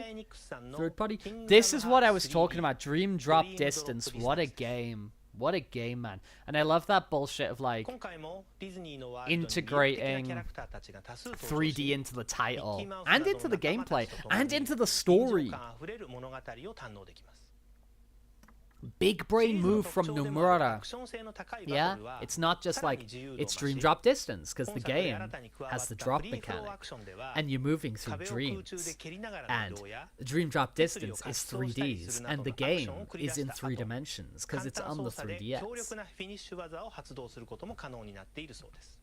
This is what I was talking about. Dream Drop Distance. What a game. What a game, man. And I love that bullshit of like 今回もディズニーのワールドに integrating 魅力的なキャラクターたちが多数登場し 3D into the title ミッキーマウス and など into の the 仲間た gameplay ちと共に and into the 臨 story. 場感あふれる物語を堪能できます。 Big brain move from シリーズの特徴でもあるア Nomura. クション性の高いバ Yeah, トルは it's not just さらに like 自由度を it's 増し dream drop distance because 本 the 作で game 新たに加わっ has the た drop フリーフローア mechanic クションでは and you're moving through 壁を空中で dreams. 蹴りながらの And 移動や dream drop 物理を distance 滑 is 走したりす 3Ds るなど and の the アクシ game ョンを繰り is 出 in した 3 後 dimensions because 簡 it's 単 on 操 the 作で 3DS. 強力なフィニッシュ技を発動することも可能になっているそうです。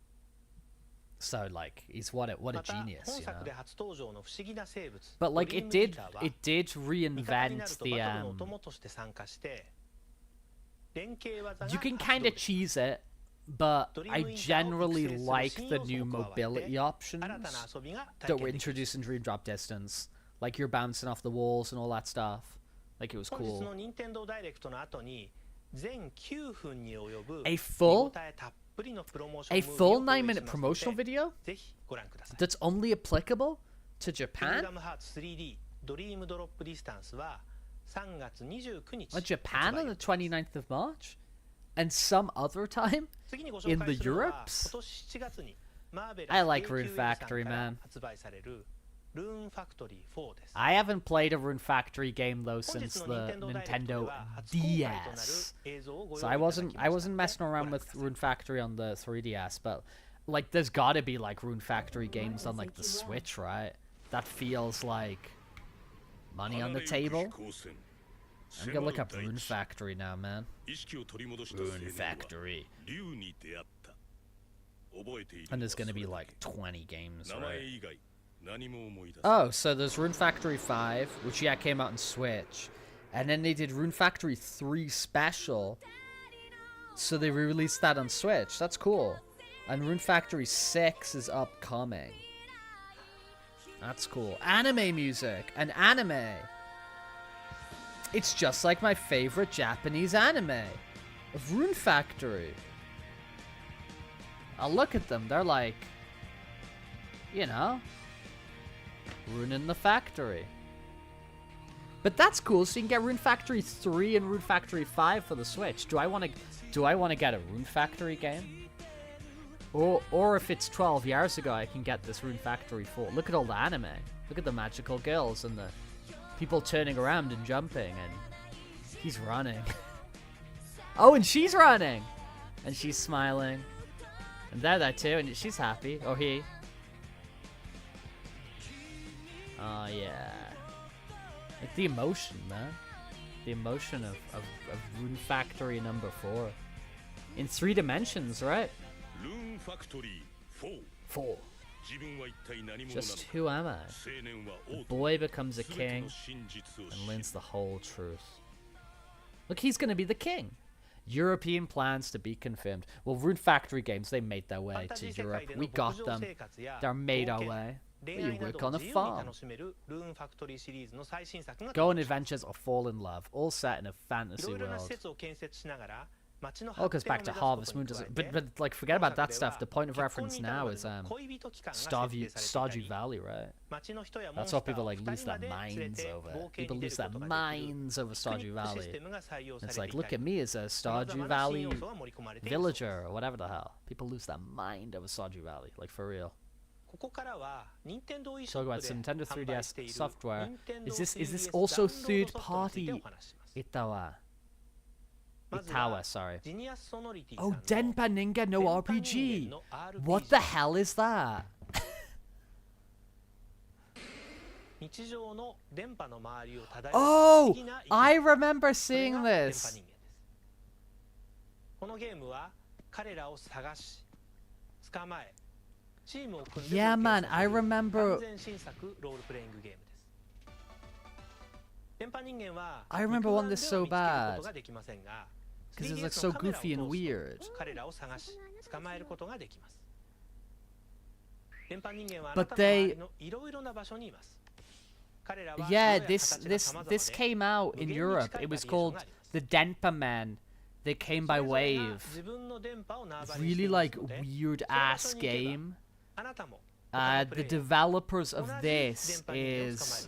So like he's what a また genius, 本 you 作 know. で初登場の不思議な生物 But like ドリー it ム did ギターは it did 味方になる reinvent とバトル the のお供として参加して連携技が you can 発 kind 動 of できます cheese it, but Dream I Weaver を generally 育成する like 新 the 要素 new も加わって mobility 新 options たな遊びが that 体 were 験できる introduced in Dream Drop Distance. Like you're bouncing off the walls and all that stuff. Like it was 本日の cool. 任天堂ダイレクトの後に全9分に及ぶ A 見 full 応えたっぷりのプロモーション a ムービー full をご用意し 9-minute ます promotional ので video ぜひご覧ください。 that's only applicable to キング Japan? ダムハーツ 3D ドリームドロップディスタンスは3月29日 Well, Japan 発売 on the 29th of March? And some other time? 次にご紹 in 介 the するのは Europes? 今年7月にマーベラ I ス like 永久 Rune 遺産 Factory, から man. 発売されるルーンファクトリー4です。 I haven't played a Rune Factory game though 本 since 日の the 任天堂ダイレクトで Nintendo は初公開となる DS. 映像をご用意い So た I だきま wasn't した I の wasn't で messing ご around 覧く with ださい。 Rune Factory on the 3DS, but like there's gotta be like Rune Factory games on like the Switch, right? That feels like money on the table. I'm gonna look up Rune Factory now, man. Rune Factory. And there's gonna be like 20 games, right? Oh, so there's Rune Factory 5, which yeah came out on Switch. And then they did Rune Factory 3 Special. So they re-released that on Switch. That's cool. And Rune Factory 6 is upcoming. That's cool. Anime music. An anime. It's just like my favorite Japanese anime. Of Rune Factory. I'll look at them. They're like, you know, ruining the factory. But that's cool. So you can get Rune Factory 3 and Rune Factory 5 for the Switch. Do I want to get a Rune Factory game? Or if it's 12 years ago, I can get this Rune Factory 4. Look at all the anime. Look at the magical girls and the people turning around and jumping, and he's running. Oh, and she's running, and she's smiling, and they're there too, and she's happy. Or he. Oh yeah. Like the emotion, man. The emotion of Rune Factory number 4. In 3 dimensions, right? 4. Just who am I? The boy becomes a king and learns the whole truth. Look, he's gonna be the king. European plans to be confirmed. Well, Rune Factory games, they made their way to Europe. We got them. They're made our way. You work on a farm. Go on adventures or fall in love. All set in a fantasy world. All goes back to Harvest Moon, doesn't it? But like, forget about that stuff. The point of reference now is Stardew Valley, right? That's what people like lose their minds over. People lose their minds over Stardew Valley. It's like, look at me as a Stardew Valley villager or whatever the hell. People lose their mind over Stardew Valley, like for real. Talk about some Nintendo 3DS software. Is this also third party? Itawa, sorry. Oh, Denpa Ninja no RPG. What the hell is that? Oh, I remember seeing this. Yeah, man, I remember. I remember one this so bad. Because it's like so goofy and weird. But they... Yeah, this came out in Europe. It was called the Denpa Man. They came by wave. Really like weird ass game. The developers of this is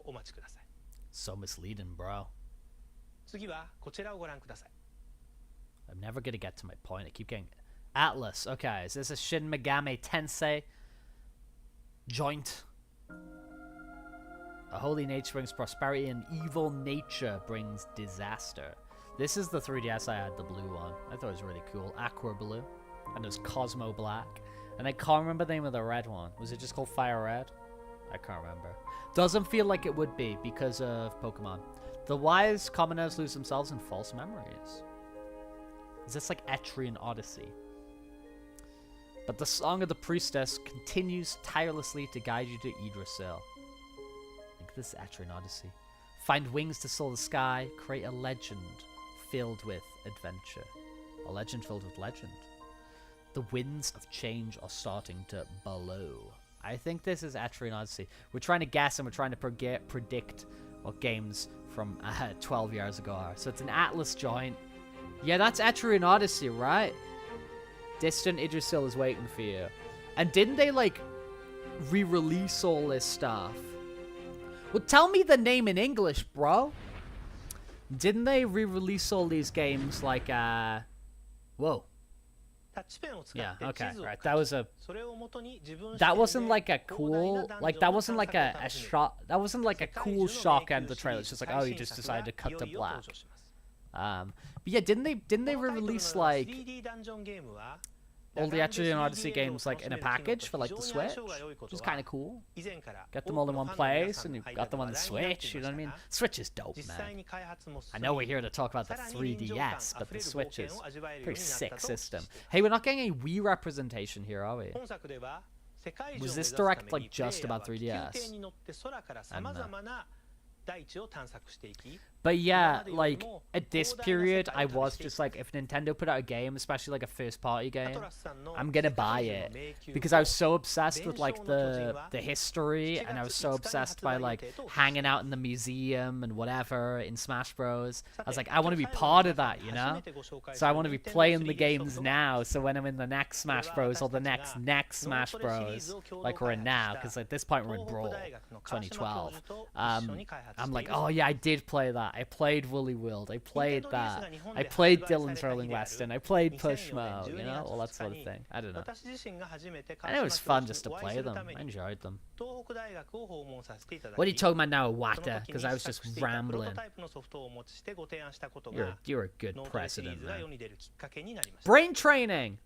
をお待ちください。 So misleading, bro. 次はこちらをご覧ください。 I'm never gonna get to my point. I keep getting Atlas. Okay, is this a Shin Megami Tensei joint? A holy nature brings prosperity, and evil nature brings disaster. This is the 3DS I had, the blue one. I thought it was really cool. Aqua Blue. And there's Cosmo Black. And I can't remember the name of the red one. Was it just called Fire Red? I can't remember. Doesn't feel like it would be because of Pokemon. The wise commoners lose themselves in false memories. Is this like Etrian Odyssey? But the song of the priestess continues tirelessly to guide you to Yggdrasil. I think this is Etrian Odyssey. Find wings to soar the sky, create a legend filled with adventure. A legend filled with legend. The winds of change are starting to blow. I think this is Etrian Odyssey. We're trying to guess and we're trying to predict what games from 12 years ago are. So it's an Atlas joint. Yeah, that's Etrian Odyssey, right? Distant Yggdrasil is waiting for you. And didn't they, like, re-release all this stuff? Well, tell me the name in English, bro. Didn't they re-release all these games, like, whoa. Yeah, okay, right. That was a... That wasn't like a cool... Like, that wasn't like a shot... That wasn't like a cool shock end of the trailer. It's just like, oh, you just decided to cut to black. But yeah, didn't they re-release, like... all the Etrian Odyssey games like in a package for like the Switch, which is kind of cool. Get them all in one place, and you've got them on the Switch. You know what I mean? Switch is dope, man. I know we're here to talk about the 3DS, but the Switch is a pretty sick system. Hey, we're not getting any Wii representation here, are we? Was this direct like just about 3DS? But yeah, like at this period, I was just like, if Nintendo put out a game, especially like a first-party game, I'm gonna buy it because I was so obsessed with like the history, and I was so obsessed by like hanging out in the museum and whatever in Smash Bros. I was like, I want to be part of that, you know? So I want to be playing the games now. So when I'm in the next Smash Bros. Or the next Smash Bros. Like we're in now, because at this point we're in Brawl 2012. I'm like, oh yeah, I did play that. I played Woolly World. I played that. I played Dylan's Rolling Western. I played Pushmo, you know, all that sort of thing. I don't know. And it was fun just to play them. I enjoyed them. What are you talking about now, Iwata? Because I was just rambling. You're a good president, man. Brain training!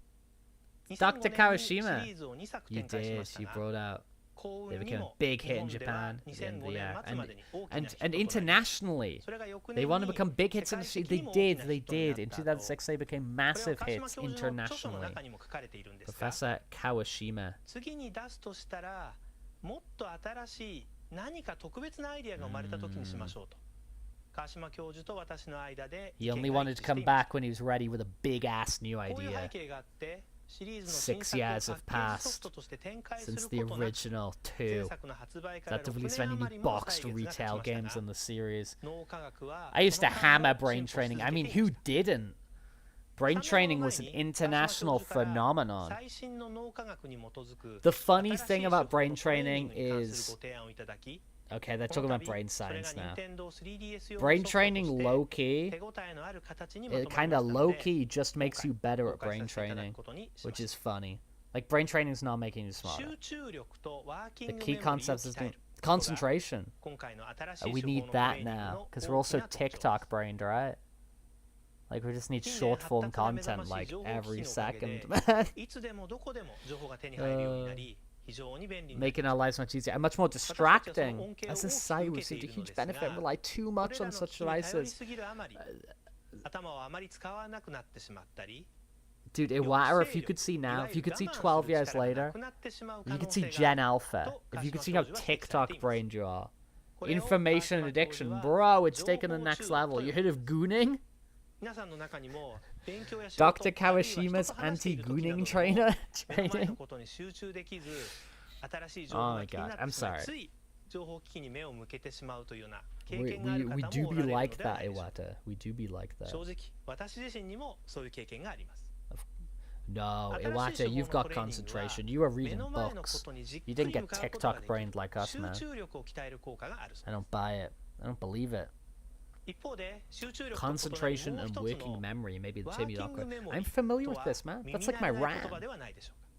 Dr. Kawashima. You did. You brought out. They became a big hit in Japan at the end of the year. And internationally. They want to become big hits in the... They did. In 2006, they became massive hits internationally. Professor Kawashima. He only wanted to come back when he was ready with a big-ass new idea. 6 years have passed since the original 2 that have released any new boxed retail games in the series. I used to hammer Brain Training. I mean, who didn't? Brain Training was an international phenomenon. The funny thing about Brain Training is... Okay, they're talking about brain science now. Brain training low-key, it kind of low-key just makes you better at brain training, which is funny. Like, brain training is not making you smarter. The key concept is concentration. We need that now, because we're also TikTok-brained, right? Like, we just need short-form content, like, every second, man. Making our lives much easier and much more distracting. As a society, we've seen a huge benefit and rely too much on such devices. Dude, Iwata, if you could see now, if you could see 12 years later, you could see Gen Alpha, if you could see how TikTok-brained you are. Information and addiction, bro, it's taken the next level. You heard of gooning? Dr. Kawashima's anti-gooning training? Oh my god, I'm sorry. We do be like that, Iwata. We do be like that. No, Iwata, you've got concentration. You are reading books. You didn't get TikTok brained like us, man. I don't buy it. I don't believe it. Concentration and working memory, maybe the Timmy Docker. I'm familiar with this, man. That's like my RAM.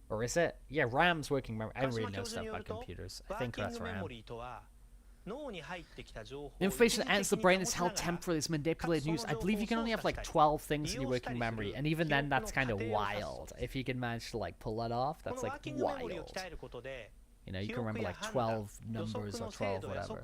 Or is it? Yeah, RAM's working memory. I don't really know stuff about computers. I think that's RAM. Information that enters the brain is held temporarily as manipulated news. I believe you can only have like 12 things in your working memory, and even then that's kind of wild. If you can manage to like pull that off, that's like wild. You know, you can remember like 12 numbers or 12 whatever.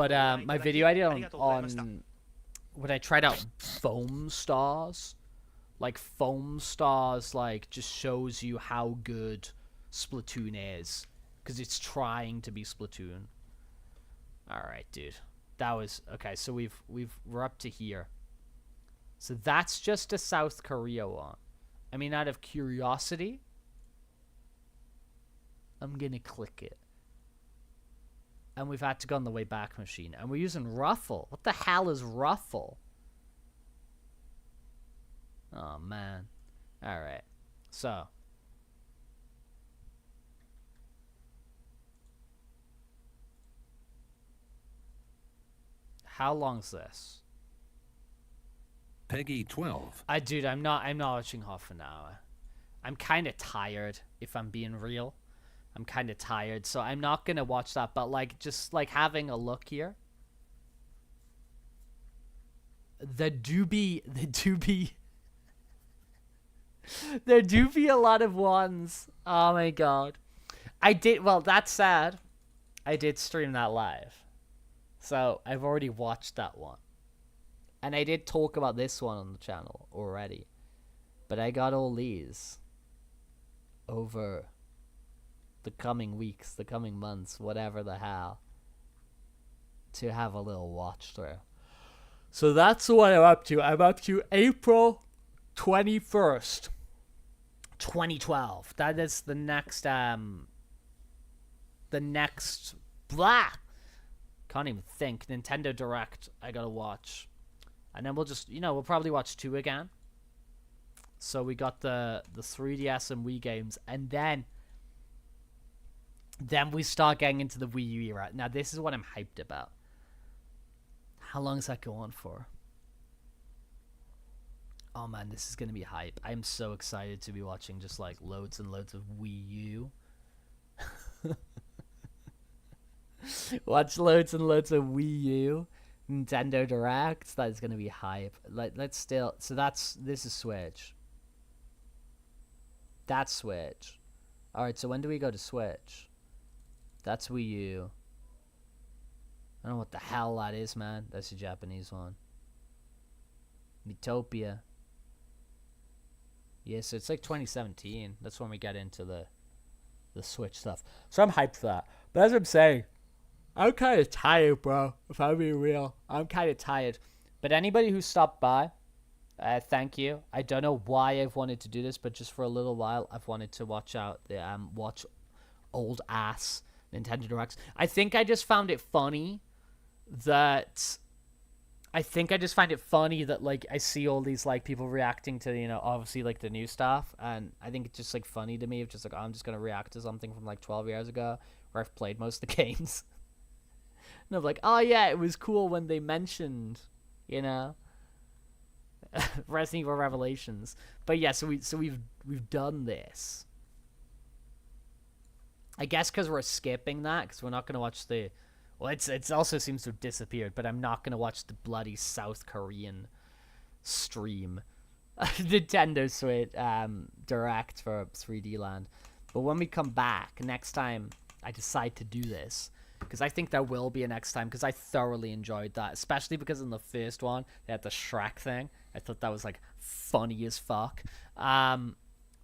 But ご覧いただき my video I did ありがとうございました。 on when I tried out foam stars, like foam stars, like just shows you how good Splatoon is because it's trying to be Splatoon. All right, dude, that was okay. So we're up to here. So that's just a South Korea one. I mean, out of curiosity, I'm gonna click it. And we've had to go on the way back machine. And we're using Ruffle. What the hell is Ruffle? Oh, man. Alright. So. How long's this? Peggy 12. Dude, I'm not watching half an hour. I'm kind of tired, if I'm being real. I'm kind of tired, so I'm not gonna watch that. But like, just like having a look here, there do be a lot of ones. Oh my god, well, that's sad. I did stream that live, so I've already watched that one. And I did talk about this one on the channel already. But I got all these over the coming weeks, the coming months, whatever the hell, to have a little watch through. So that's what I'm up to. I'm up to April 21st, 2012. That is the next, blah! Can't even think. Nintendo Direct, I gotta watch. And then we'll just, we'll probably watch 2 again. So we got the 3DS and Wii games. And then we start getting into the Wii U era. Now, this is what I'm hyped about. How long does that go on for? Oh, man, this is going to be hype. I'm so excited to be watching just, like, loads and loads of Wii U. Watch loads and loads of Wii U. Nintendo Direct, that is gonna be hype. Let's still. So this is Switch. That's Switch. All right. So when do we go to Switch? That's Wii U. I don't know what the hell that is, man. That's a Japanese one. Miitopia. Yeah, so it's like 2017. That's when we get into the Switch stuff. So I'm hyped for that. But as I'm saying, I'm kind of tired, bro. If I'm being real, I'm kind of tired. But anybody who stopped by, thank you. I don't know why I've wanted to do this, but just for a little while, I've wanted to watch old ass Nintendo Directs. I think I just found it funny that like I see all these like people reacting to obviously like the new stuff, and I think it's just like funny to me. It's just like, I'm just gonna react to something from like 12 years ago where I've played most of the games. And I'm like, oh yeah, it was cool when they mentioned, Resident Evil Revelations. But yeah, so we've done this. I guess because we're skipping that, because we're not gonna watch the. Well, it also seems to have disappeared, but I'm not gonna watch the bloody South Korean stream, Nintendo Switch Direct for 3D Land. But when we come back next time, I decide to do this. Because I think there will be a next time, because I thoroughly enjoyed that. Especially because in the first one, they had the Shrek thing. I thought that was, like, funny as fuck. When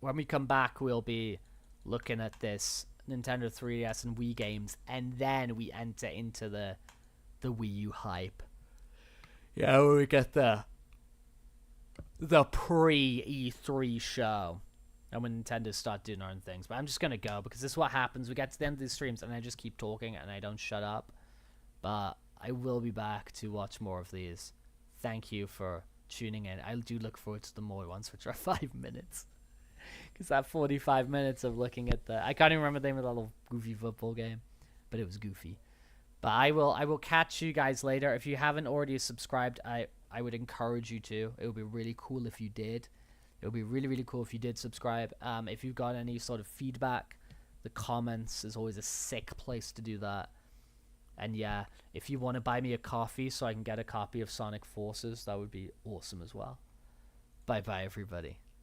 we come back, we'll be looking at this Nintendo 3DS and Wii games. And then we enter into the Wii U hype. Yeah, when we get the pre-E3 show. And when Nintendo start doing their own things. But I'm just going to go, because this is what happens. We get to the end of these streams, and I just keep talking, and I don't shut up. But I will be back to watch more of these. Thank you for tuning in. I do look forward to the more ones, which are 5 minutes. Because that 45 minutes of looking at I can't even remember the name of that little goofy football game. But it was goofy. But I will catch you guys later. If you haven't already subscribed, I would encourage you to. It would be really cool if you did. It would be really, really cool if you did subscribe. If you've got any sort of feedback, the comments is always a sick place to do that. And yeah, if you want to buy me a coffee so I can get a copy of Sonic Forces, that would be awesome as well. Bye-bye, everybody.